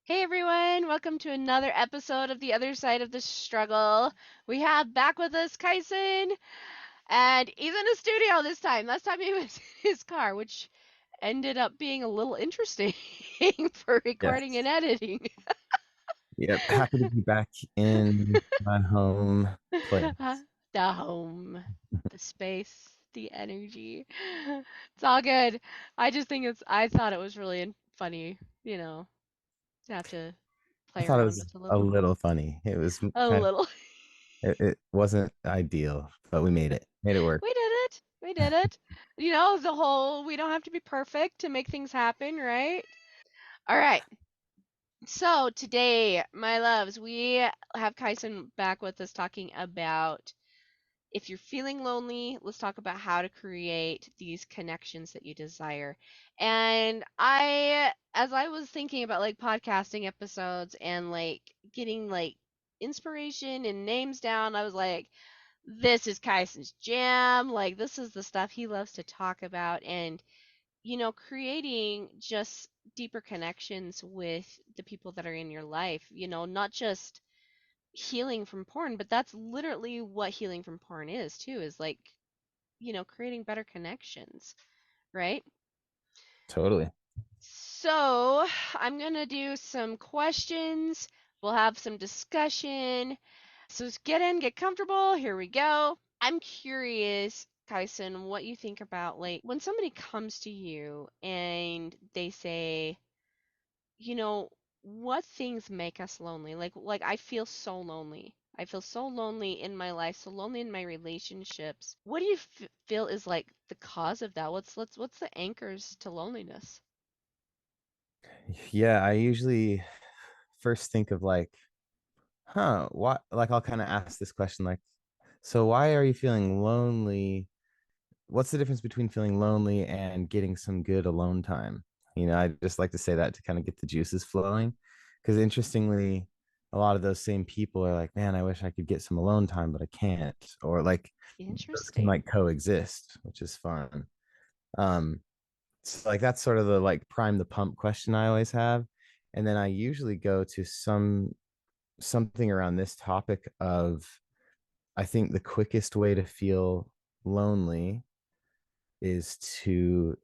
Hey everyone, welcome to another episode of The Other Side of the Struggle. We have back with us Kyson, and he's in a studio this time. Last time he was in his car, which ended up being a little interesting for recording and Yes. editing. Yep. Happy to be back in my home place. The home, the space, the energy. It's all good. I thought it was really funny, to have to I play thought it around was with a a little. little funny. It was A kind of, little. it wasn't ideal, but we made it. Made it work. We did it. We did it. The whole we don't have to be perfect to make things happen, right? All right. So today, my loves, we have Kyson back with us talking about if you're feeling lonely, let's talk about how to create these connections that you desire. And as I was thinking about like podcasting episodes and like getting like inspiration and names down, I was like, this is Kyson's jam. Like, this is the stuff he loves to talk about. And, creating just deeper connections with the people that are in your life, not just healing from porn, but that's literally what healing from porn is, too, is like, creating better connections, right? Totally. So, I'm going to do some questions. We'll have some discussion. So just get in, get comfortable. Here we go. I'm curious, Kyson, what you think about like when somebody comes to you and they say, you know, what things make us lonely? Like I feel so lonely. I feel so lonely in my life, so lonely in my relationships. What do you feel is like the cause of that? What's the anchors to loneliness? Yeah, I usually first think of like, what like I'll kind of ask this question like, so why are you feeling lonely? What's the difference between feeling lonely and getting some good alone time? I just like to say that to kind of get the juices flowing. Because interestingly, a lot of those same people are like, man, I wish I could get some alone time, but I can't. Or like those can Interesting. like coexist, which is fun. Um, so like that's sort of the like prime the pump question I always have. And then I usually go to something around this topic of I think the quickest way to feel lonely is to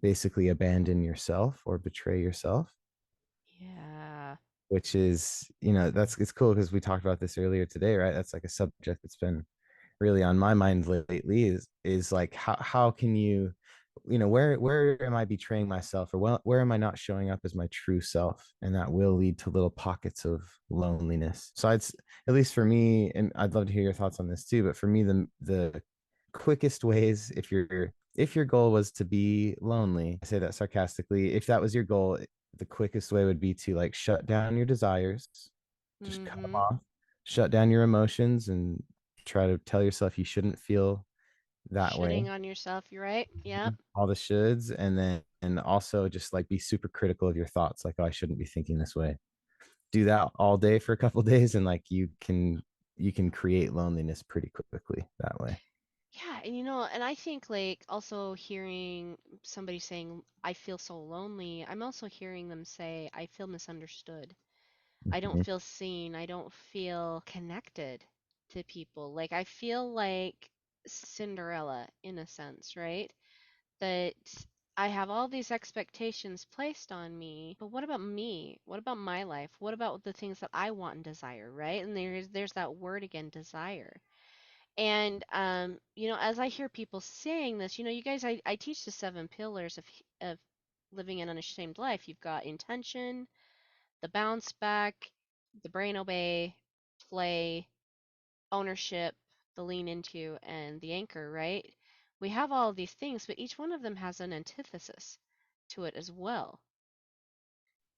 basically abandon yourself or betray yourself, Yeah. which is, that's it's cool because we talked about this earlier today, right? That's like a subject that's been really on my mind lately is like how can you where am I betraying myself, or where am I not showing up as my true self, and that will lead to little pockets of loneliness. So it's, at least for me, and I'd love to hear your thoughts on this too, but for me the quickest ways, if your goal was to be lonely, I say that sarcastically, if that was your goal, the quickest way would be to like shut down your desires, just cut them Mm-hmm. off, shut down your emotions, and try to tell yourself you shouldn't feel that way. Shitting on yourself, you're right. Yep. All the shoulds, and also just like be super critical of your thoughts, like, oh, I shouldn't be thinking this way. Do that all day for a couple days, and like you can create loneliness pretty quickly that way. Yeah, and and I think like also hearing somebody saying, I feel so lonely, I'm also hearing them say, I feel misunderstood. I don't Mhm. feel seen. I don't feel connected to people. Like I feel like Cinderella in a sense, right? That I have all these expectations placed on me, but what about me? What about my life? What about the things that I want and desire, right? And there's that word again, desire. And as I hear people saying this, you guys, I teach the seven pillars of living an unashamed life. You've got intention, the bounce back, the brain obey, play, ownership, the lean into, and the anchor, right? We have all of these things, but each one of them has an antithesis to it as well.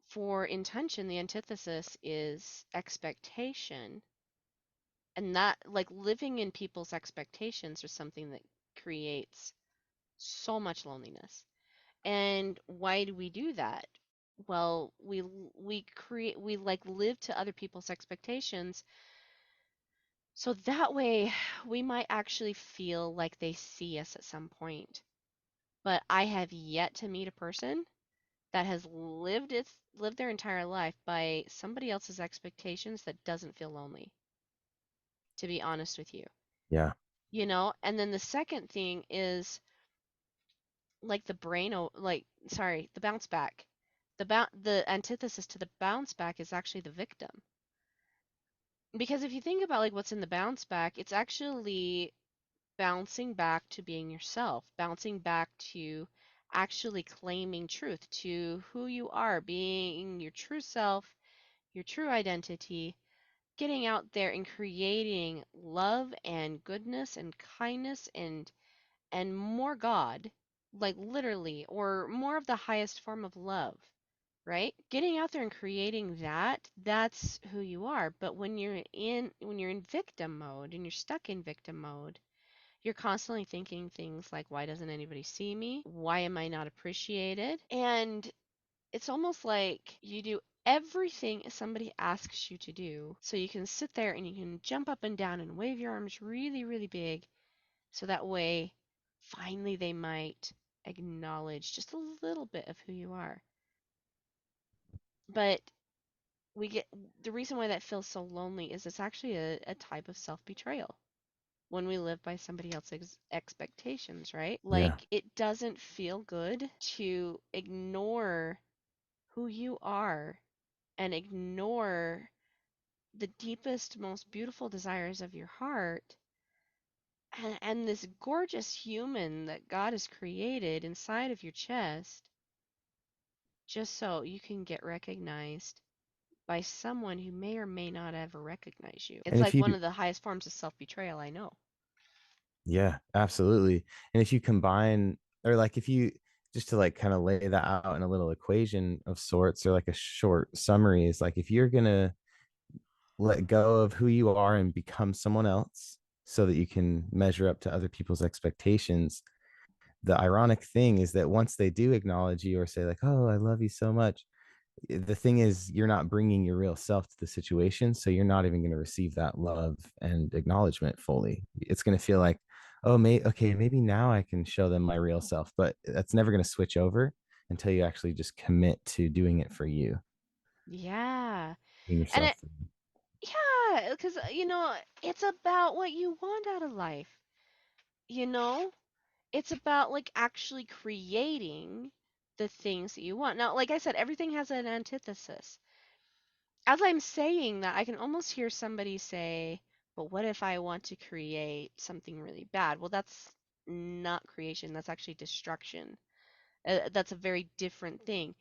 For intention, the antithesis is expectation, and that, like living in people's expectations, is something that creates so much loneliness. And why do we do that? Well, we like live to other people's expectations, so that way we might actually feel like they see us at some point. But I have yet to meet a person that has lived their entire life by somebody else's expectations that doesn't feel lonely, to be honest with you. Yeah. You know? And then the second thing is like the bounce back. The antithesis to the bounce back is actually the victim. Because if you think about like what's in the bounce back, it's actually bouncing back to being yourself, bouncing back to actually claiming truth to who you are, being your true self, your true identity, getting out there and creating love and goodness and kindness and more God, like literally, or more of the highest form of love, right? Getting out there and creating that, that's who you are. But when you're in victim mode and you're stuck in victim mode, you're constantly thinking things like, why doesn't anybody see me? Why am I not appreciated? And it's almost like you do everything somebody asks you to do. So you can sit there and you can jump up and down and wave your arms really, really big. So that way, finally, they might acknowledge just a little bit of who you are. But we get the reason why that feels so lonely is it's actually a type of self betrayal when we live by somebody else's expectations, right? Yeah. Like it doesn't feel good to ignore who you are and ignore the deepest, most beautiful desires of your heart and this gorgeous human that God has created inside of your chest just so you can get recognized by someone who may or may not ever recognize you. It's And if like you, one of the highest forms of self-betrayal I know. yeah, absolutely. And if you combine, or like if you, just to like kind of lay that out in a little equation of sorts, or like a short summary, is like if you're going to let go of who you are and become someone else so that you can measure up to other people's expectations, the ironic thing is that once they do acknowledge you or say like, oh, I love you so much, the thing is you're not bringing your real self to the situation, so you're not even going to receive that love and acknowledgement fully. It's going to feel like, oh, okay, maybe now I can show them my real self, but that's never going to switch over until you actually just commit to doing it for you, Yeah. being And yourself. yeah, because it's about what you want out of life. You know? It's about like actually creating the things that you want. Now, like I said, everything has an antithesis. As I'm saying that, I can almost hear somebody say, but what if I want to create something really bad? Well, that's not creation, that's actually destruction. That's a very different thing.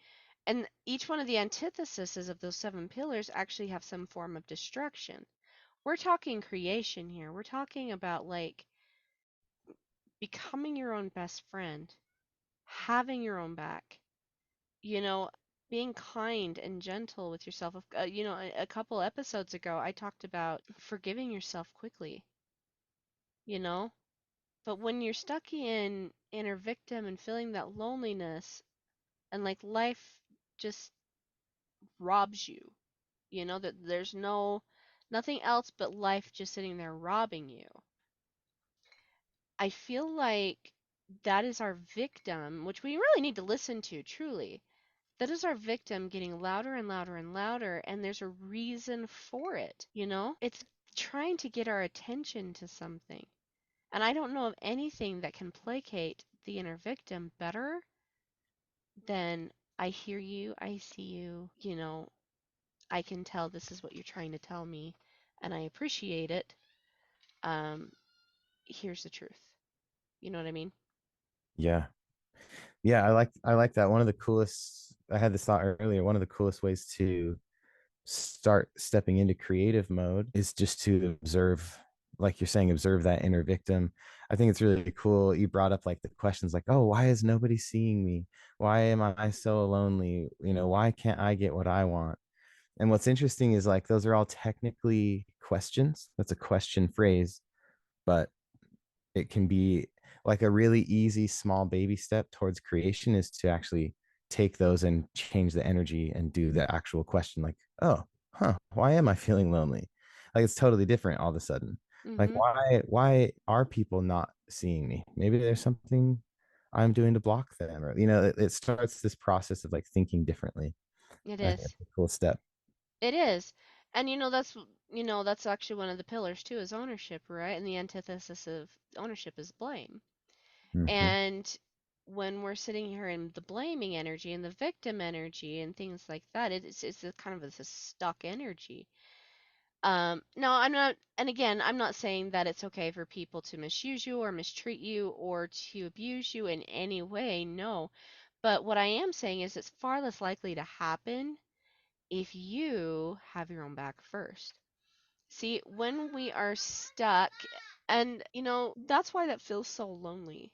And each one of the antitheses of those seven pillars actually have some form of destruction. We're talking creation here. We're talking about like becoming your own best friend, having your own back, you know, being kind and gentle with yourself. A couple episodes ago, I talked about forgiving yourself quickly, you know, but when you're stuck in inner victim and feeling that loneliness and like life just robs you, that there's nothing else but life just sitting there robbing you. I feel like that is our victim, which we really need to listen to, truly. That is our victim getting louder and louder and louder, and there's a reason for it, you know? It's trying to get our attention to something. And I don't know of anything that can placate the inner victim better than I hear you, I see you, I can tell this is what you're trying to tell me, and I appreciate it. Um, Here's the truth. You know what I mean? Yeah. Yeah, I like that. One of the coolest, I had this thought earlier, one of the coolest ways to start stepping into creative mode is just to observe, like you're saying, observe that inner victim. I think it's really cool. You brought up like the questions like, oh, why is nobody seeing me? Why am I so lonely? Why can't I get what I want? And what's interesting is like those are all technically questions. That's a question phrase, but it can be like a really easy small baby step towards creation is to actually take those and change the energy and do the actual question like, oh, why am I feeling lonely? Like it's totally different all of a sudden. Like Mm-hmm. why are people not seeing me? Maybe there's something I'm doing to block them, or it starts this process of like thinking differently. It I think is. that's a cool step. It is. And that's actually one of the pillars too is ownership, right? And the antithesis of ownership is blame. Hmm. And when we're sitting here in the blaming energy and the victim energy and things like that, it's a kind of a stuck energy. No, I'm not, and again, I'm not saying that it's okay for people to misuse you or mistreat you or to abuse you in any way, no. But what I am saying is it's far less likely to happen if you have your own back first. See, when we are stuck, and that's why that feels so lonely,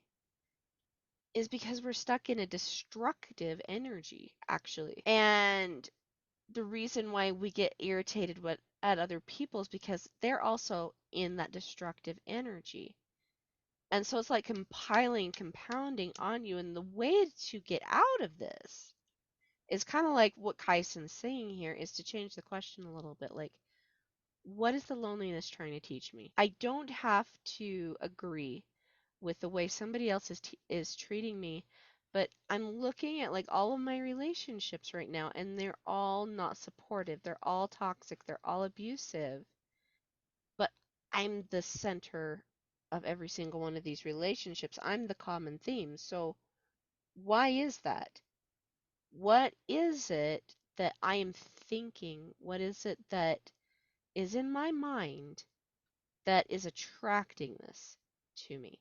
is because we're stuck in a destructive energy, actually. And the reason why we get irritated at other people is because they're also in that destructive energy. And so it's like compiling, compounding on you. And the way to get out of this is kind of like what Kyson's saying here is to change the question a little bit. Like, what is the loneliness trying to teach me? I don't have to agree with the way somebody else is treating me, but I'm looking at like all of my relationships right now and they're all not supportive. They're all toxic, they're all abusive. But I'm the center of every single one of these relationships. I'm the common theme. So why is that? What is it that I am thinking? What is it that is in my mind that is attracting this to me?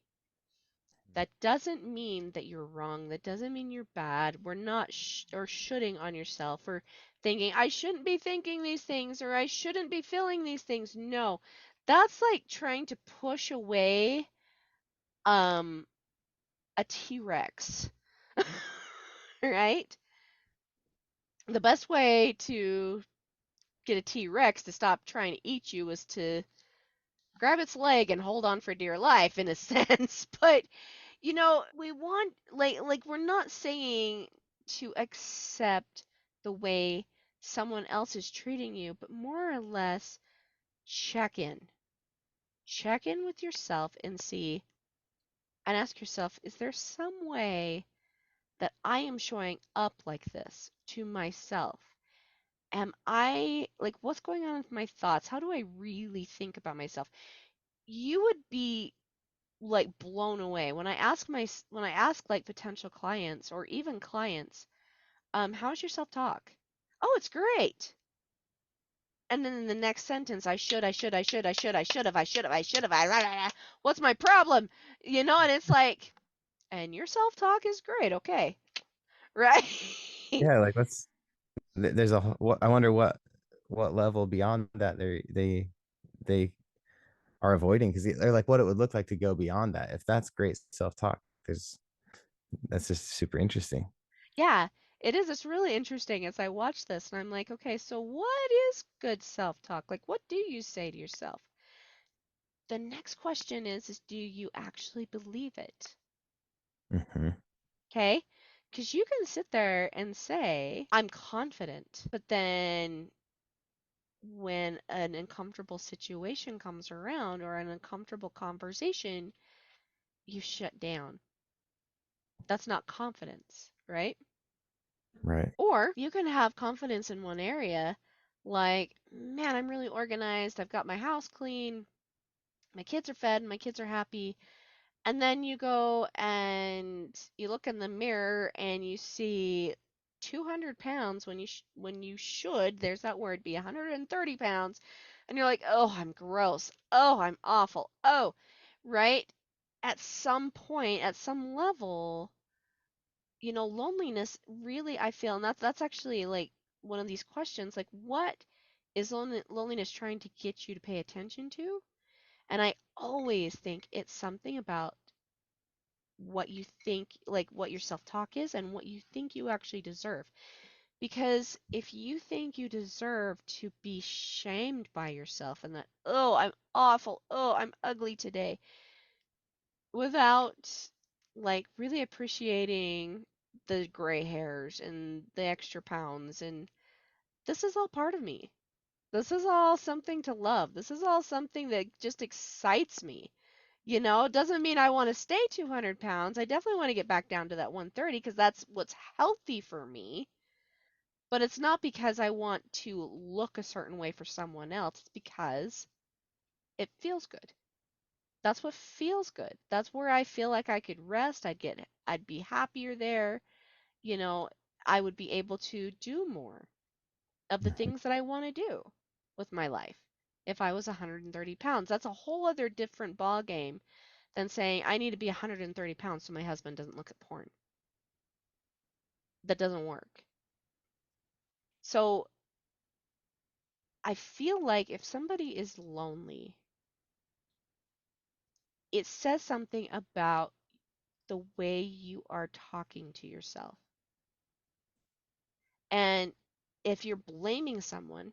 That doesn't mean that you're wrong. That doesn't mean you're bad. We're not or shooting on yourself or thinking, I shouldn't be thinking these things or I shouldn't be feeling these things. No, that's like trying to push away um, a T-Rex, right? The best way to get a T-Rex to stop trying to eat you is to grab its leg and hold on for dear life in a sense. But we want like we're not saying to accept the way someone else is treating you, but more or less check in. Check in with yourself and see and ask yourself, is there some way that I am showing up like this to myself? Am I like what's going on with my thoughts? How do I really think about myself? You would be like blown away when I ask like potential clients or even clients, how's your self-talk? Oh, it's great. And then in the next sentence, I should have, what's my problem? And it's like, and your self-talk is great, okay, right? Yeah, like there's what I wonder what level beyond that they are avoiding, because they're like what it would look like to go beyond that. If that's great self-talk, there's that's just super interesting. Yeah, it is. It's really interesting as I watch this, and I'm like, okay, so what is good self-talk? Like, what do you say to yourself? The next question is do you actually believe it? Hmm. Okay? Because you can sit there and say, I'm confident, but then when an uncomfortable situation comes around or an uncomfortable conversation, you shut down. That's not confidence, right? Right. Or you can have confidence in one area, like, man, I'm really organized, I've got my house clean, my kids are fed, my kids are happy. And then you go and you look in the mirror and you see 200 pounds when you should, there's that word, be 130 pounds. And you're like, oh, I'm gross. Oh, I'm awful. Oh, right? At some point, at some level, loneliness really, I feel, and that's actually like one of these questions, like, what is loneliness trying to get you to pay attention to? And I always think it's something about what you think, like what your self talk is, and what you think you actually deserve. Because if you think you deserve to be shamed by yourself and that, oh, I'm awful, oh, I'm ugly today, without like really appreciating the gray hairs and the extra pounds, and this is all part of me. This is all something to love. This is all something that just excites me. It doesn't mean I want to stay 200 pounds. I definitely want to get back down to that 130 because that's what's healthy for me. But it's not because I want to look a certain way for someone else. It's because it feels good. That's what feels good. That's where I feel like I could rest. I'd be happier there. You know, I would be able to do more of the things that I want to do with my life. If I was 130 pounds, that's a whole other different ball game than saying I need to be 130 pounds so my husband doesn't look at porn. That doesn't work. So I feel like if somebody is lonely, it says something about the way you are talking to yourself. And if you're blaming someone,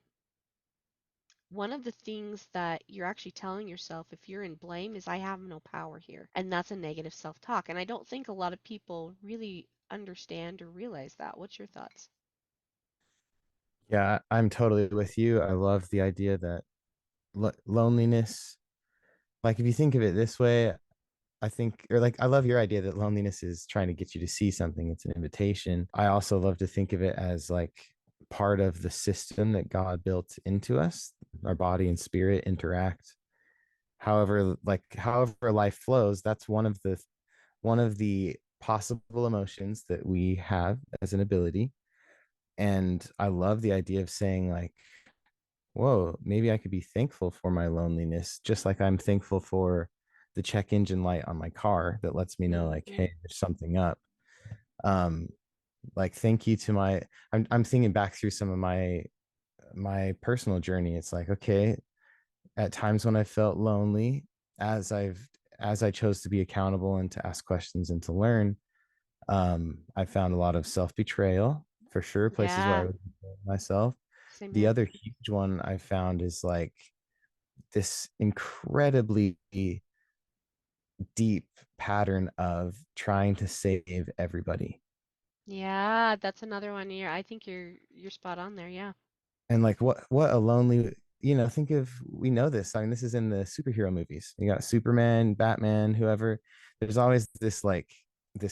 one of the things that you're actually telling yourself if you're in blame is I have no power here. And that's a negative self-talk. And I don't think a lot of people really understand or realize that. What's your thoughts? Yeah, I'm totally with you. I love the idea that loneliness, like if you think of it this way, I think, or like, I love your idea that loneliness is trying to get you to see something. It's an invitation. I also love to think of it as like part of the system that God built into us. Our body and spirit interact. However life flows, that's one of the possible emotions that we have as an ability. And I love the idea of saying like, whoa, maybe I could be thankful for my loneliness, just like I'm thankful for the check engine light on my car that lets me know, like, Mm-hmm. hey, there's something up. Um, like, thank you to I'm thinking back through some of my personal journey. It's like, okay, at times when I felt lonely, as I've as I chose to be accountable and to ask questions and to learn, I found a lot of self-betrayal for sure, places where I Yeah, was myself. same The here. other huge one I found is like this incredibly deep pattern of trying to save everybody. Yeah, that's another one. I think you're spot on there. Yeah. And like what a lonely, think of, we know this. I mean, this is in the superhero movies. You got Superman, Batman, whoever. There's always this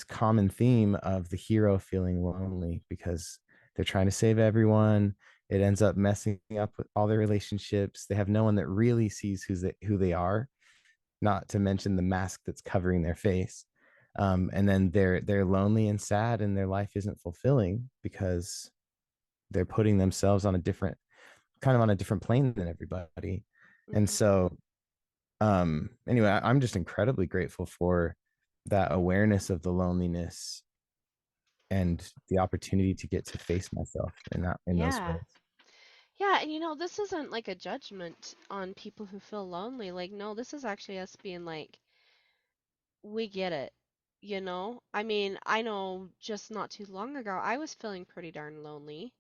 common theme of the hero feeling lonely because they're trying to save everyone. It ends up messing up with all their relationships. They have no one that really sees who they are, not to mention the mask that's covering their face. And then they're lonely and sad, and their life isn't fulfilling because they're putting themselves on a different plane than everybody. And Hmm. so, anyway, I'm just incredibly grateful for that awareness of the loneliness and the opportunity to get to face myself in those Yeah. ways. Yeah, and this isn't like a judgment on people who feel lonely. Like, no, this is actually us being like, we get it. I mean, I know just not too long ago, I was feeling pretty darn lonely.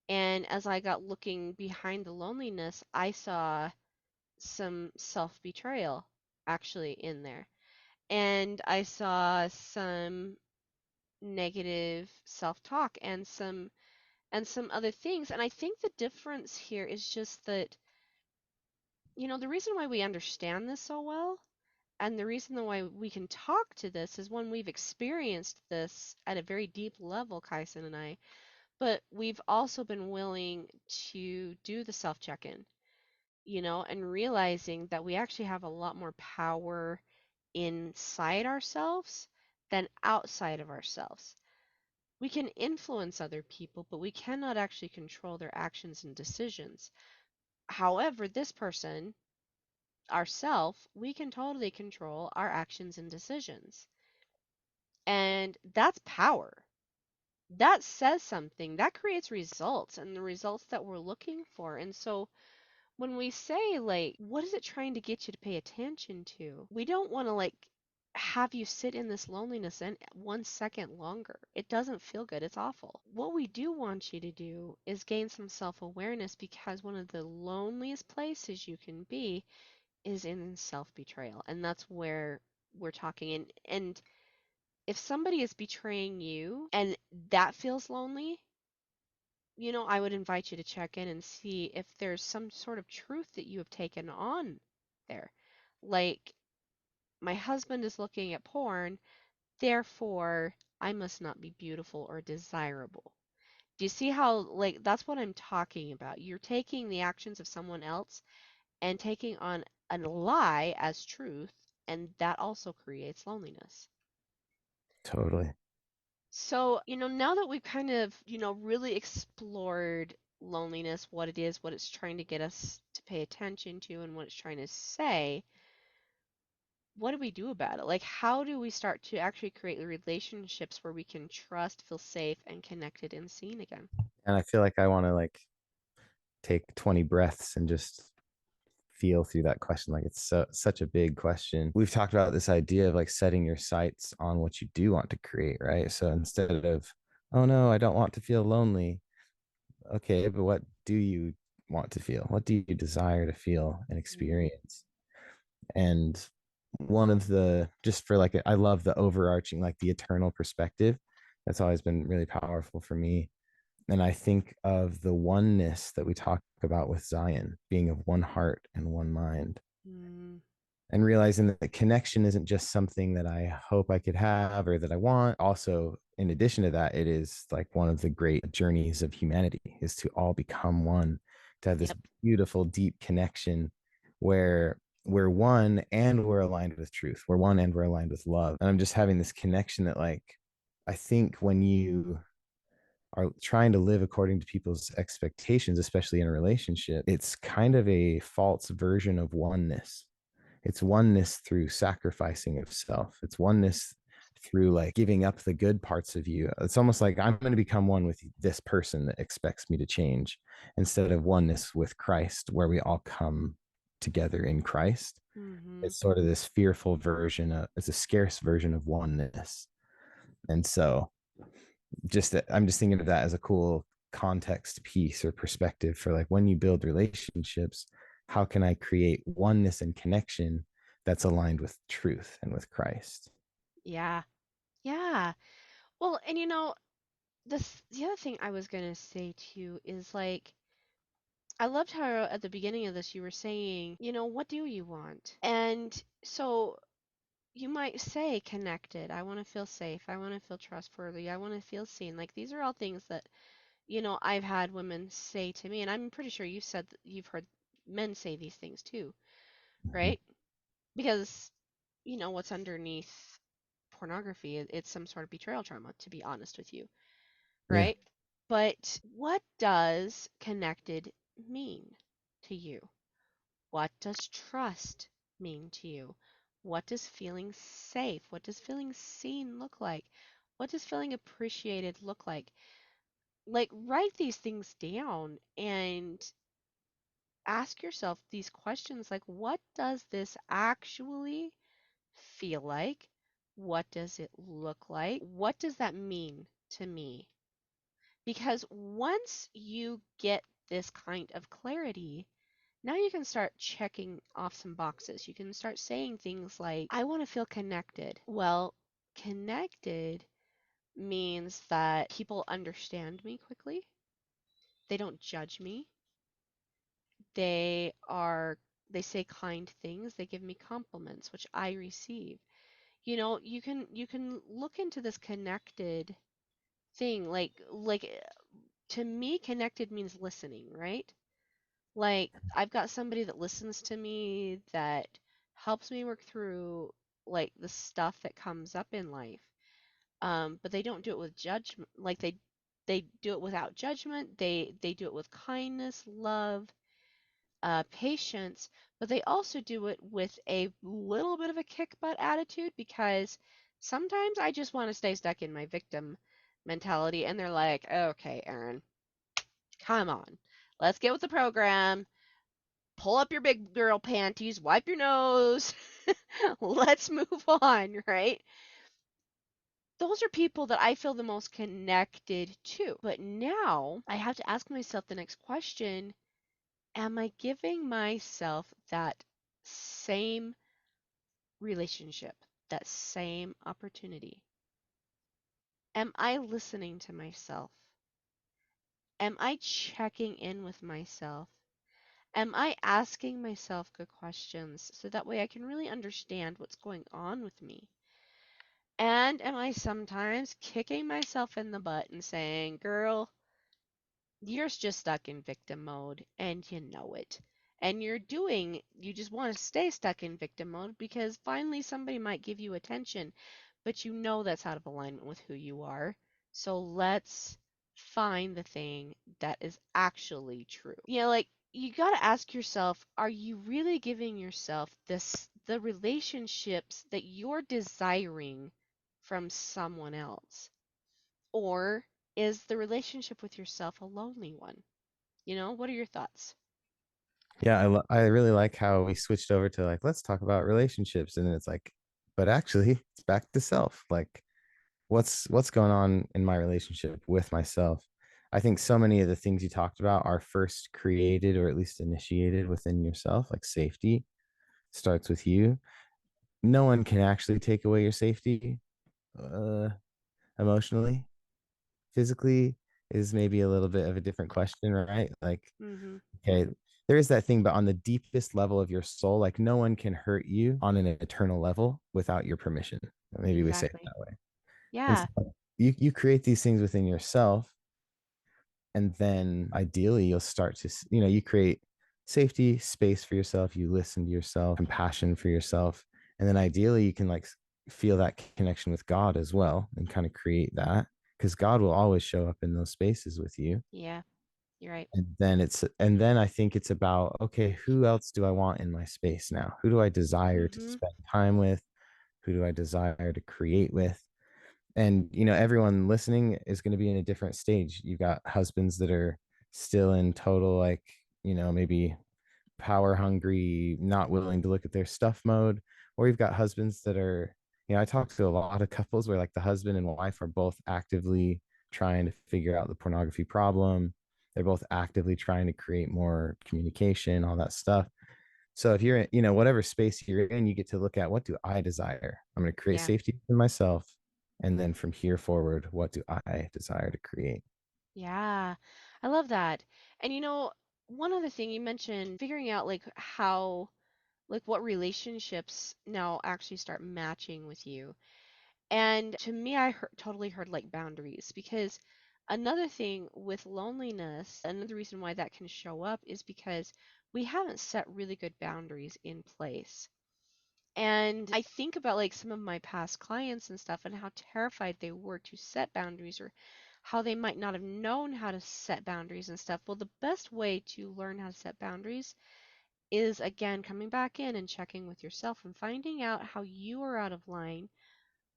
And as I got looking behind the loneliness, I saw some self-betrayal actually in there. And I saw some negative self-talk and some other things. And I think the difference here is just that, the reason why we understand this so well and the reason why we can talk to this is when we've experienced this at a very deep level, Kyson and I, but we've also been willing to do the self check-in, and realizing that we actually have a lot more power inside ourselves than outside of ourselves. We can influence other people, but we cannot actually control their actions and decisions. However, this person, ourself, we can totally control our actions and decisions. And that's power. That says something. That creates results and the results that we're looking for. And so when we say, like, what is it trying to get you to pay attention to? We don't want to, like, have you sit in this loneliness and 1 second longer. It doesn't feel good. It's awful. What we do want you to do is gain some self awareness because one of the loneliest places you can be is in self betrayal. And that's where we're talking. And if somebody is betraying you and that feels lonely, I would invite you to check in and see if there's some sort of truth that you have taken on there. Like, my husband is looking at porn, therefore I must not be beautiful or desirable. Do you see how, like, that's what I'm talking about? You're taking the actions of someone else and taking on a lie as truth, and that also creates loneliness. Totally. So, now that we've kind of, really explored loneliness, what it is, what it's trying to get us to pay attention to, and what it's trying to say, what do we do about it? Like, how do we start to actually create relationships where we can trust, feel safe, and connected and seen again? And I feel like I want to like take 20 breaths and just feel through that question. Like it's such a big question. We've talked about this idea of like setting your sights on what you do want to create, right? So instead of, oh no, I don't want to feel lonely. Okay, but what do you want to feel? What do you desire to feel and Mm, experience? And one of the, just for like, I love the overarching, like the eternal perspective. That's always been really powerful for me. And I think of the oneness that we talk about with Zion, being of one heart and one mind, mm, and realizing that the connection isn't just something that I hope I could have or that I want. Also, in addition to that, it is like one of the great journeys of humanity is to all become one, to have this yep. beautiful, deep connection where we're one and we're aligned with truth. We're one and we're aligned with love. And I'm just having this connection that, like, I think when you are trying to live according to people's expectations, especially in a relationship, it's kind of a false version of oneness. It's oneness through sacrificing of self. It's oneness through like giving up the good parts of you. It's almost like I'm going to become one with this person that expects me to change, instead of oneness with Christ, where we all come together in Christ. Mm-hmm. It's sort of this fearful version of, it's a scarce version of oneness. And so just that, I'm just thinking of that as a cool context piece or perspective for like when you build relationships, how can I create oneness and connection that's aligned with truth and with Christ? Yeah. Yeah. Well, and the other thing I was gonna say too is like I loved how at the beginning of this you were saying, what do you want? And so you might say connected. I want to feel safe. I want to feel trustworthy. I want to feel seen. Like these are all things that, I've had women say to me, and I'm pretty sure you said that you've heard men say these things too, Mhm. right? Because, what's underneath pornography, it's some sort of betrayal trauma, to be honest with you, Yeah. right? But what does connected mean to you? What does trust mean to you? What does feeling safe? What does feeling seen look like? What does feeling appreciated look like? Like, write these things down and ask yourself these questions like, what does this actually feel like? What does it look like? What does that mean to me? Because once you get this kind of clarity, now you can start checking off some boxes. You can start saying things like, I want to feel connected. Well, connected means that people understand me quickly, they don't judge me, they are they say kind things, they give me compliments which I receive. You can look into this connected thing to me connected means listening, right? Like, I've got somebody that listens to me, that helps me work through like the stuff that comes up in life. But they don't do it with judgment. Like they do it without judgment. They do it with kindness, love, patience, but they also do it with a little bit of a kick butt attitude because sometimes I just want to stay stuck in my victim mentality, and they're like, "Okay, Aaron, come on. Let's get with the program. Pull up your big girl panties, wipe your nose, let's move on," right? Those are people that I feel the most connected to. But now I have to ask myself the next question: am I giving myself that same relationship, that same opportunity? Am I listening to myself? Am I checking in with myself? Am I asking myself good questions so that way I can really understand what's going on with me? And am I sometimes kicking myself in the butt and saying, girl, you're just stuck in victim mode and you know it. And you just want to stay stuck in victim mode because finally somebody might give you attention, but you know that's out of alignment with who you are. So let's find the thing that is actually true. Like you got to ask yourself, are you really giving yourself the relationships that you're desiring from someone else? Or is the relationship with yourself a lonely one? What are your thoughts? Yeah, I really like how we switched over to like let's talk about relationships, and it's like, but actually it's back to self. Like what's going on in my relationship with myself. I think so many of the things you talked about are first created or at least initiated within yourself. Like safety starts with you. No one can actually take away your safety, uh, emotionally. Physically is maybe a little bit of a different question, right? Like, Mhm. okay, there is that thing, but on the deepest level of your soul, like no one can hurt you on an eternal level without your permission. Maybe we say it Exactly. that way. And Yeah. so you create these things within yourself, and then ideally you'll start to, you create safety, space for yourself, you listen to yourself, compassion for yourself, and then ideally you can like feel that connection with God as well and kind of create that because God will always show up in those spaces with you. Yeah. You're right. And then I think it's about, okay, who else do I want in my space now? Who do I desire to Mhm. spend time with? Who do I desire to create with? And everyone listening is going to be in a different stage. You've got husbands that are still in total, like, maybe power hungry, not willing to look at their stuff mode. Or you've got husbands that are, I talk to a lot of couples where like the husband and wife are both actively trying to figure out the pornography problem. They're both actively trying to create more communication, all that stuff. So if you're in, whatever space you're in, you get to look at, what do I desire? I'm going to create Yeah. safety in myself. And then from here forward, what do I desire to create? Yeah. I love that. And one other thing you mentioned, figuring out like how like what relationships now actually start matching with you. And to me, totally heard like boundaries because another thing with loneliness, another reason why that can show up is because we haven't set really good boundaries in place. And I think about like some of my past clients and stuff and how terrified they were to set boundaries or how they might not have known how to set boundaries and stuff. Well, the best way to learn how to set boundaries is again coming back in and checking with yourself and finding out how you are out of line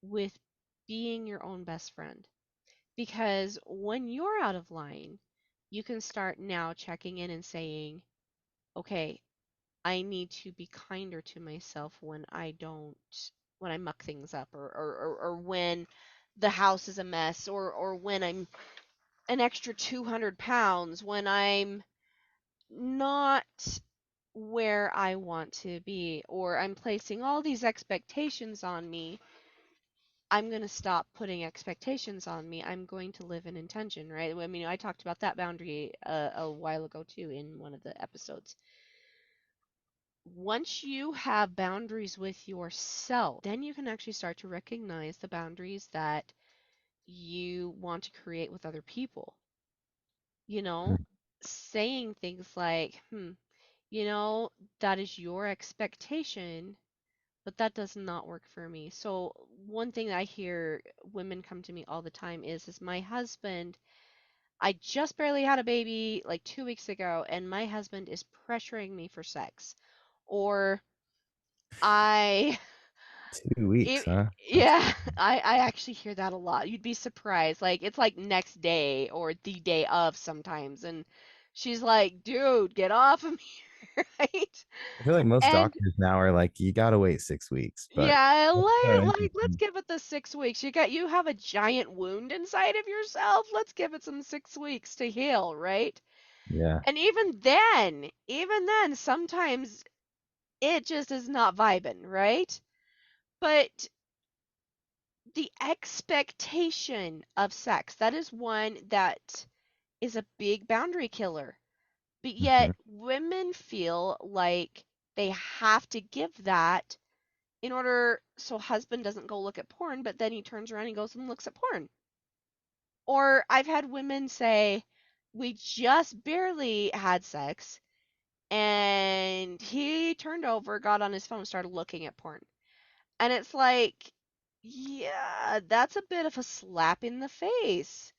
with being your own best friend. Because when you're out of line, you can start now checking in and saying, okay, I need to be kinder to myself when I muck things up or when the house is a mess or when I'm an extra 200 pounds, when I'm not where I want to be, or I'm placing all these expectations on me. I'm going to stop putting expectations on me. I'm going to live in intention, right? I mean, I talked about that boundary a while ago too in one of the episodes. Once you have boundaries with yourself, then you can actually start to recognize the boundaries that you want to create with other people. You know, saying things like, you know, that is your expectation, but that does not work for me. So one thing that I hear women come to me all the time is my husband, I just barely had a baby like 2 weeks ago, and my husband is pressuring me for sex. Or I 2 weeks, it, huh? That's yeah, I actually hear that a lot. You'd be surprised. Like it's like next day or the day of sometimes, and she's like, "Dude, get off of me," right? I feel like most And doctors now are like, you gotta wait 6 weeks, but yeah, that's so let's interesting. give it the 6 weeks. You have a giant wound inside of yourself. Let's give it some 6 weeks to heal, right? Yeah. And even then, sometimes it just is not vibing, right? But the expectation of sex, that is one that is a big boundary killer. But Hmm. yet women feel like they have to give that in order so husband doesn't go look at porn, but then he turns around and goes and looks at porn. Or I've had women say, we just barely had sex, and he turned over, got on his phone, started looking at porn. And it's like, yeah, that's a bit of a slap in the face.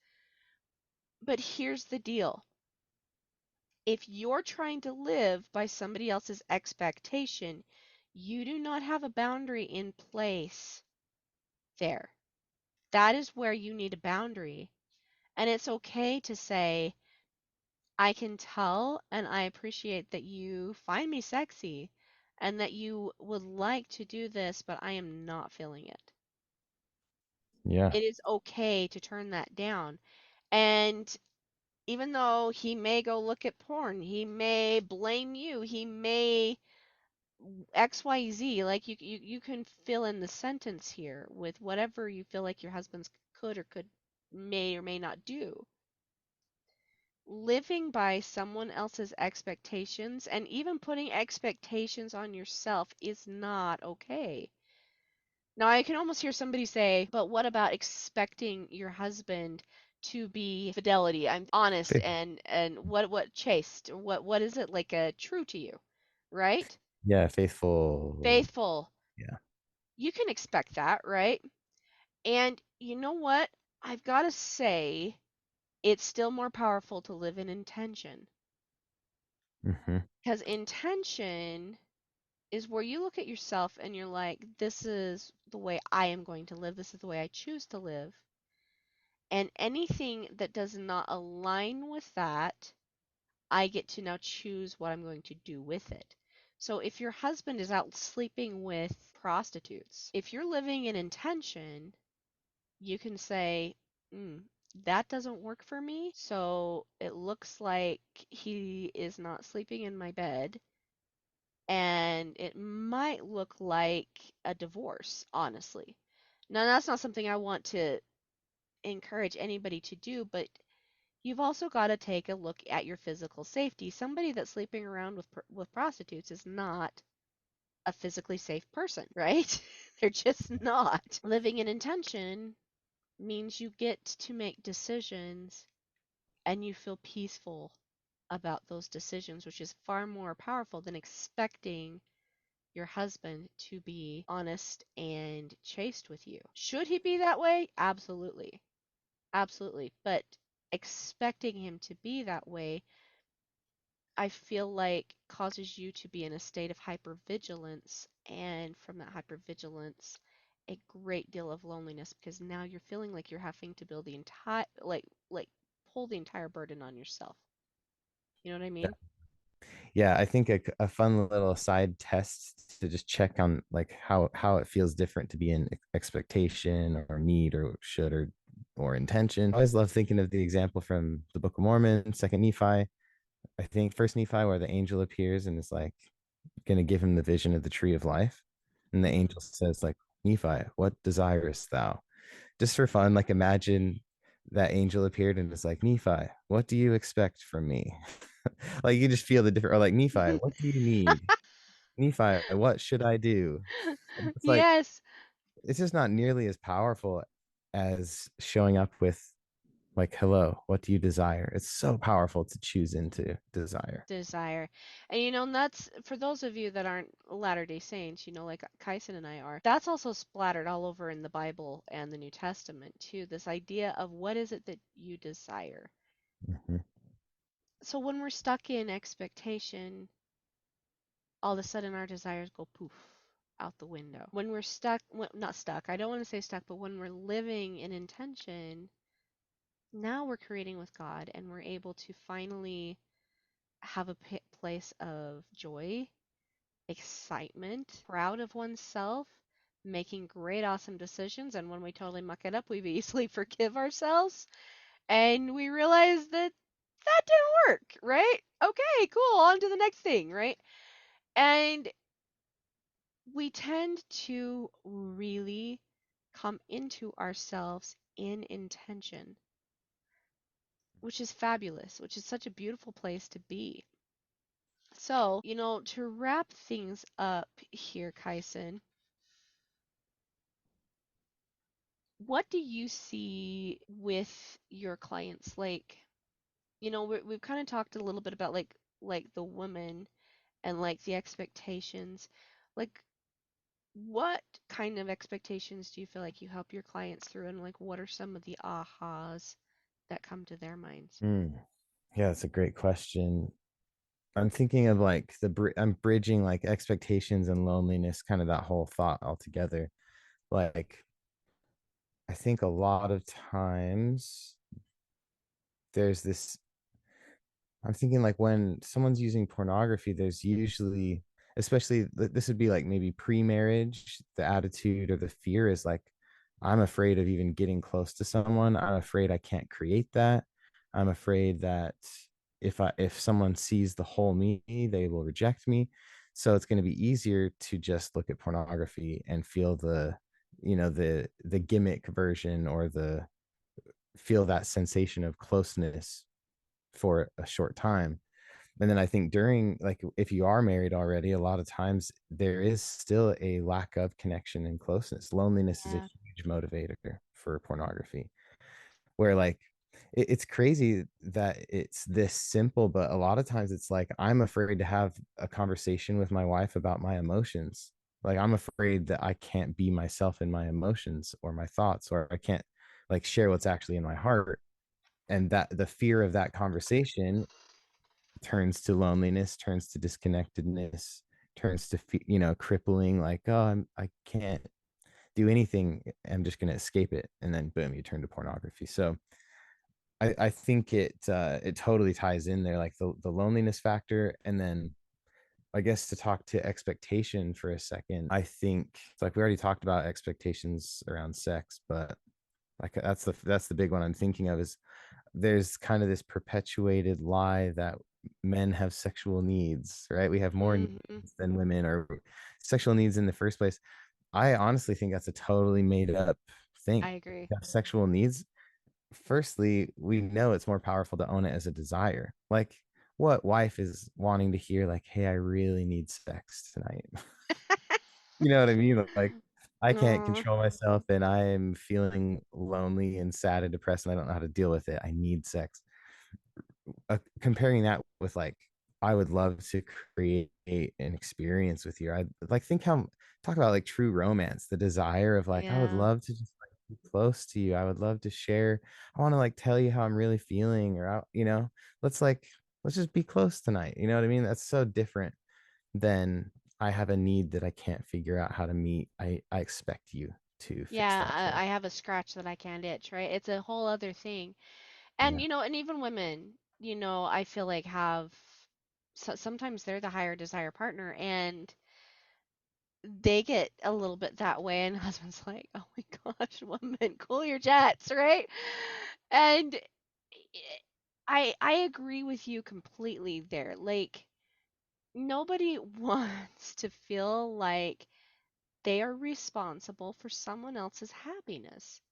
But here's the deal. If you're trying to live by somebody else's expectation, you do not have a boundary in place there. That is where you need a boundary. And it's okay to say, I can tell and I appreciate that you find me sexy and that you would like to do this, but I am not feeling it. Yeah. It is okay to turn that down. And even though he may go look at porn, he may blame you, he may XYZ, like you can fill in the sentence here with whatever you feel like your husband's could or could may or may not do. Living by someone else's expectations and even putting expectations on yourself is not okay. Now, I can almost hear somebody say, but what about expecting your husband to be fidelity? I'm honest Faith. and what chaste? What is it like true to you, right? Yeah, faithful. Faithful. Yeah. You can expect that, right? And you know what? I've got to say, it's still more powerful to live in intention. Hmm. Because intention is where you look at yourself and you're like, this is the way I am going to live. This is the way I choose to live. And anything that does not align with that, I get to now choose what I'm going to do with it. So if your husband is out sleeping with prostitutes, if you're living in intention, you can say, mm, that doesn't work for me. So it looks like he is not sleeping in my bed. And it might look like a divorce, honestly. Now, that's not something I want to encourage anybody to do, but you've also got to take a look at your physical safety. Somebody that's sleeping around with prostitutes is not a physically safe person, right? They're just not. Living in intention means you get to make decisions and you feel peaceful about those decisions, which is far more powerful than expecting your husband to be honest and chaste with you. Should he be that way? Absolutely. Absolutely. But expecting him to be that way, I feel like causes you to be in a state of hypervigilance. And from that hypervigilance, a great deal of loneliness because now you're feeling like you're having to build the entire, like pull the entire burden on yourself. You know what I Yeah. mean? Yeah, I think a fun little side test to just check on like how it feels different to be in expectation or need or should or intention. I always love thinking of the example from the Book of Mormon, Second Nephi, I think First Nephi, where the angel appears and is like gonna give him the vision of the tree of life, and the Mm-hmm. angel says like, Nephi, what desirest thou? Just for fun, like imagine that angel appeared and it's like, Nephi, what do you expect from me? Like you just feel the different, or like, Nephi, what do you need? Nephi, what should I do? And it's like, Yes, it's just not nearly as powerful as showing up with like, hello, what do you desire? It's so powerful to choose into desire. desire. And and that's for those of you that aren't Latter-day Saints, like Kyson and I are, that's also splattered all over in the Bible and the New Testament too, this idea of what is it that you desire. Mhm. So when we're stuck in expectation, all of a sudden our desires go poof out the window. When we're stuck, well, not stuck, I don't want to say stuck, but when we're living in intention, now we're creating with God and we're able to finally have a place of joy, excitement, proud of oneself, making great, awesome decisions. And when we totally muck it up, we easily forgive ourselves and we realize that that didn't work, right? Okay, cool, on to the next thing, right? And we tend to really come into ourselves in intention. which is fabulous, which is such a beautiful place to be. So, to wrap things up here, Kyson, what do you see with your clients? Like, we've kind of talked a little bit about like the women and like the expectations. Like, what kind of expectations do you feel like you help your clients through, and like what are some of the ahas that come to their minds? Mm. Yeah, that's a great question. I'm thinking of like I'm bridging like expectations and loneliness, kind of that whole thought altogether. Like, I think a lot of times there's this I'm thinking like when someone's using pornography, there's usually, especially this would be like maybe pre-marriage, the attitude or the fear is like, I'm afraid of even getting close to someone. I'm afraid I can't create that. I'm afraid that if someone sees the whole me, they will reject me. So it's going to be easier to just look at pornography and feel the gimmick version, or the feel that sensation of closeness for a short time. And then I think during, like, if you are married already, a lot of times there is still a lack of connection and closeness. Loneliness is a Yeah. huge motivator for pornography, where like it's crazy that it's this simple, but a lot of times it's like I'm afraid to have a conversation with my wife about my emotions. Like, I'm afraid that I can't be myself in my emotions or my thoughts, or I can't like share what's actually in my heart. And that the fear of that conversation turns to loneliness, turns to disconnectedness, turns to crippling. Like, oh, I can't do anything. I'm just gonna escape it, and then boom, you turn to pornography. So I think it totally ties in there, like the loneliness factor, and then I guess to talk to expectation for a second. I think it's like we already talked about expectations around sex, but like that's the big one I'm thinking of, is there's kind of this perpetuated lie that men have sexual needs, right? We have more needs Mm-hmm. than women, or sexual needs in the first place. I honestly think that's a totally made up thing. I agree. To have sexual needs, firstly, we know it's more powerful to own it as a desire. Like, what wife is wanting to hear, like, hey, I really need sex tonight? You know what I mean? Like, I can't No. control myself and I am feeling lonely and sad and depressed and I don't know how to deal with it. I need sex. Comparing that with like, I would love to create an experience with you. I like think how talk about like true romance, the desire of like, I would Yeah. love to just like be close to you. I would love to share. I want to like tell you how I'm really feeling, or let's like let's just be close tonight. You know what I mean? That's so different than I have a need that I can't figure out how to meet. I expect you to fix Yeah, that for me. I have a scratch that I can't itch, right? It's a whole other thing. And Yeah. and even women, I feel like have sometimes they're the higher desire partner, and they get a little bit that way, and husband's like, "Oh my gosh, woman, cool your jets," right? And I agree with you completely there. Like, nobody wants to feel like they are responsible for someone else's happiness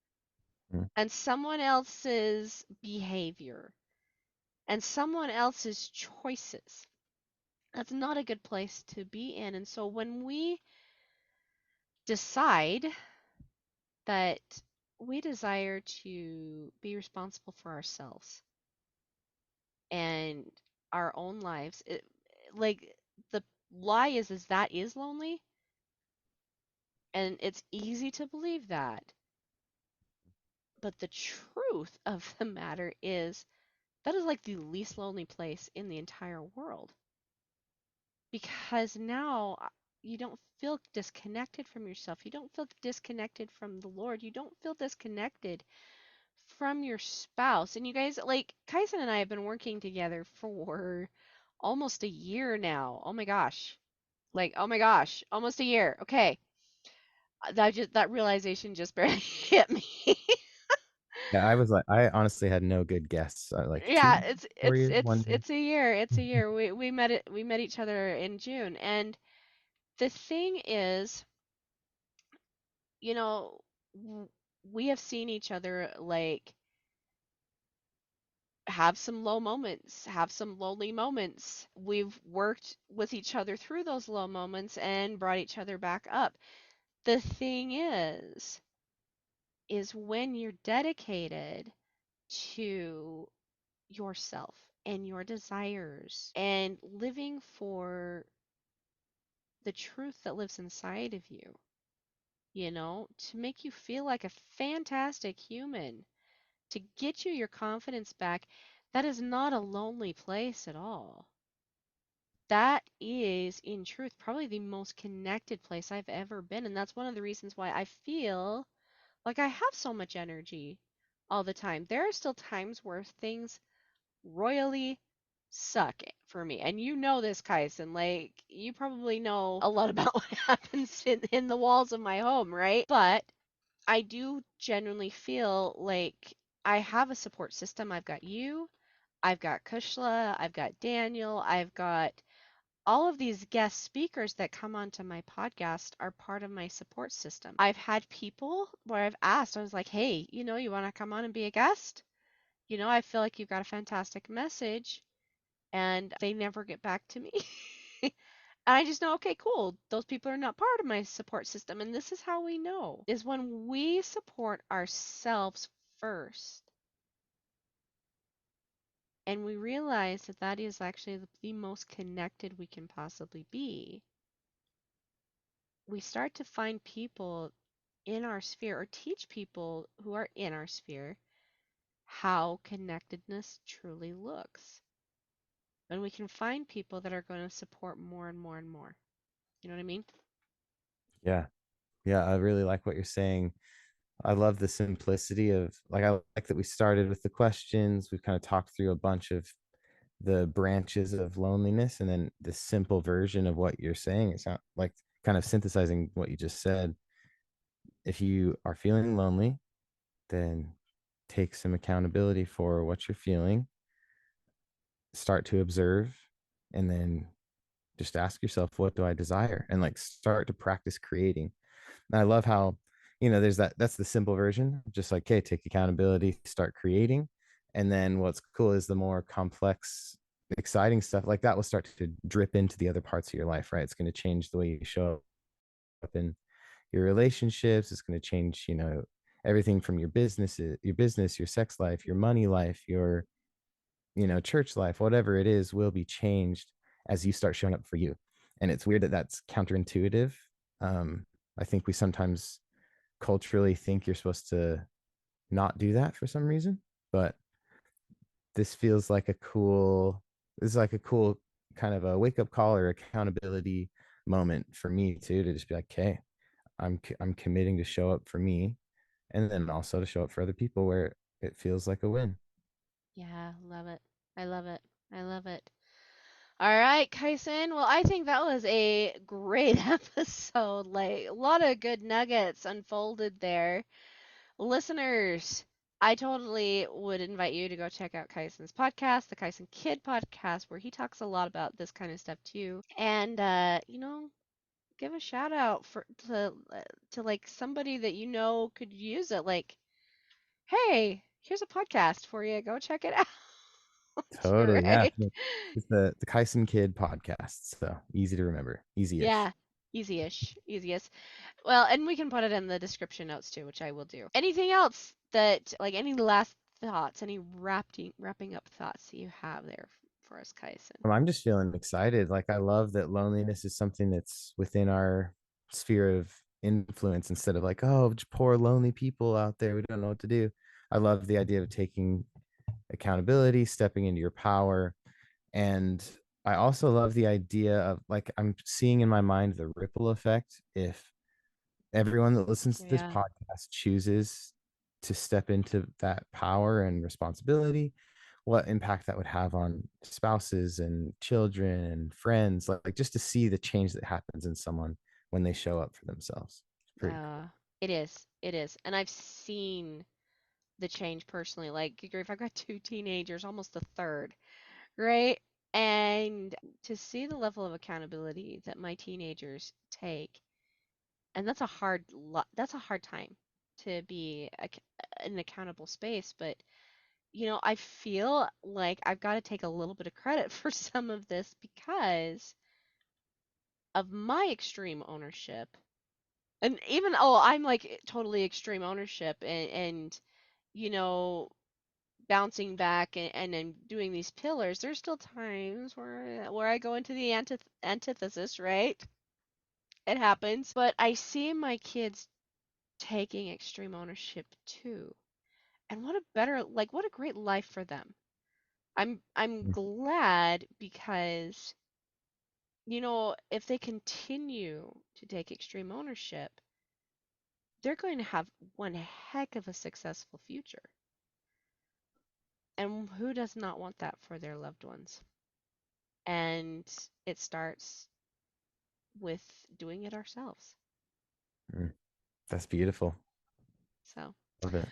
Mm. and someone else's behavior and someone else's choices. That's not a good place to be in. And so when we decide that we desire to be responsible for ourselves and our own lives, like the lie is that is lonely, and it's easy to believe that. But the truth of the matter is that is like the least lonely place in the entire world, because now you don't feel disconnected from yourself. You don't feel disconnected from the Lord. You don't feel disconnected from your spouse. And you guys, like Kyson and I have been working together for almost a year now. Oh my gosh. Like, oh my gosh, almost a year. Okay. That realization just barely hit me. Yeah, I honestly had no good guess. Like Yeah, 2, it's 4 it's years, it's 1 year. it's a year. It's a year. We met each other in June. And the thing is, you know, w- we have seen each other like have some low moments, have some lonely moments. We've worked with each other through those low moments and brought each other back up. The thing is when you're dedicated to yourself and your desires and living for the truth that lives inside of you, to make you feel like a fantastic human, to get you your confidence back, that is not a lonely place at all. That is, in truth, probably the most connected place I've ever been. And that's one of the reasons why I feel like I have so much energy all the time. There are still times where things royally suck for me. And you know this, Kyson. Like, you probably know a lot about what happens in the walls of my home, right? But I do genuinely feel like I have a support system. I've got you, I've got Kushla, I've got Daniel, I've got all of these guest speakers that come onto my podcast are part of my support system. I've had people where I've asked, I was like, hey, you want to come on and be a guest? I feel like you've got a fantastic message, and they never get back to me. And I just know, okay, cool. Those people are not part of my support system. And this is how we know is when we support ourselves first and we realize that that is actually the most connected we can possibly be. We start to find people in our sphere or teach people who are in our sphere how connectedness truly looks. And we can find people that are going to support more and more and more. You know what I mean? Yeah. Yeah. I really like what you're saying. I love the simplicity of like, I like that we started with the questions. We've kind of talked through a bunch of the branches of loneliness and then the simple version of what you're saying. It's not like kind of synthesizing what you just said. If you are feeling lonely, then take some accountability for what you're feeling, start to observe, and then just ask yourself, what do I desire? And like start to practice creating. And I love how, there's that's the simple version, just like, okay, take accountability, start creating. And then what's cool is the more complex, exciting stuff like that will start to drip into the other parts of your life, right? It's going to change the way you show up in your relationships. It's going to change, everything from your business, your sex life, your money life, your, church life, whatever it is, will be changed as you start showing up for you. And it's weird that that's counterintuitive. Um, I think we sometimes culturally think you're supposed to not do that for some reason, but this feels like a cool, this is like a cool kind of a wake up call or accountability moment for me too, to just be like, okay, I'm committing to show up for me, and then also to show up for other people where it feels like a win. Yeah, love it. I love it. I love it. All right, Kyson. Well, I think that was a great episode. Like a lot of good nuggets unfolded there. Listeners, I totally would invite you to go check out Kyson's podcast, the Kyson Kidd Podcast, where he talks a lot about this kind of stuff too. And give a shout out to like somebody that could use it. Like, hey, here's a podcast for you. Go check it out. Totally, yeah. Right? It's the Kyson Kidd podcast, so easy to remember, easy-ish. Yeah, easy-ish, easiest. Well, and we can put it in the description notes too, which I will do. Anything else that, like, any last thoughts, any wrapping up thoughts that you have there for us, Kyson? I'm just feeling excited. Like I love that loneliness is something that's within our sphere of influence instead of like, oh, poor lonely people out there, we don't know what to do. I love the idea of taking accountability, stepping into your power. And I also love the idea of like, I'm seeing in my mind the ripple effect. If everyone that listens to this Yeah. podcast chooses to step into that power and responsibility, what impact that would have on spouses and children and friends, like just to see the change that happens in someone when they show up for themselves. It's pretty Uh, cool. it is. It is. And I've seen the change personally. Like, good grief, I've got two teenagers, almost a third, right? And to see the level of accountability that my teenagers take, and that's a hard time to be an accountable space, but I feel like I've got to take a little bit of credit for some of this because of my extreme ownership. And even, oh, I'm like totally extreme ownership and you know, bouncing back and then doing these pillars, there's still times where I go into the antithesis, right? It happens, but I see my kids taking extreme ownership too. And what a great life for them. I'm glad because if they continue to take extreme ownership, they're going to have one heck of a successful future. And who does not want that for their loved ones? And it starts with doing it ourselves. Mm, that's beautiful. So, Love it.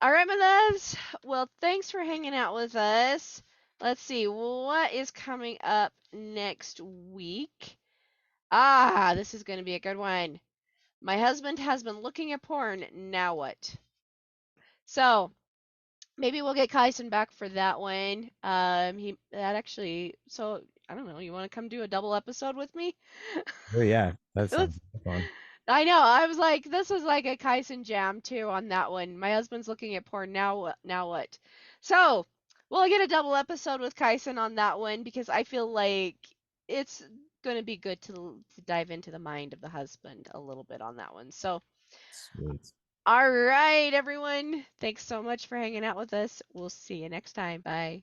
all right, my loves. Well, thanks for hanging out with us. Let's see what is coming up next week. This is going to be a good one. My husband has been looking at porn. Now what? So, maybe we'll get Kyson back for that one. He that actually. So I don't know. You want to come do a double episode with me? Oh yeah, that sounds Let's. fun. I know. I was like, this is like a Kyson jam too on that one. My husband's looking at porn. Now what? Now what? So we'll get a double episode with Kyson on that one because I feel like it's going to be good to dive into the mind of the husband a little bit on that one. So, Sweet. all right, everyone. Thanks so much for hanging out with us. We'll see you next time. Bye.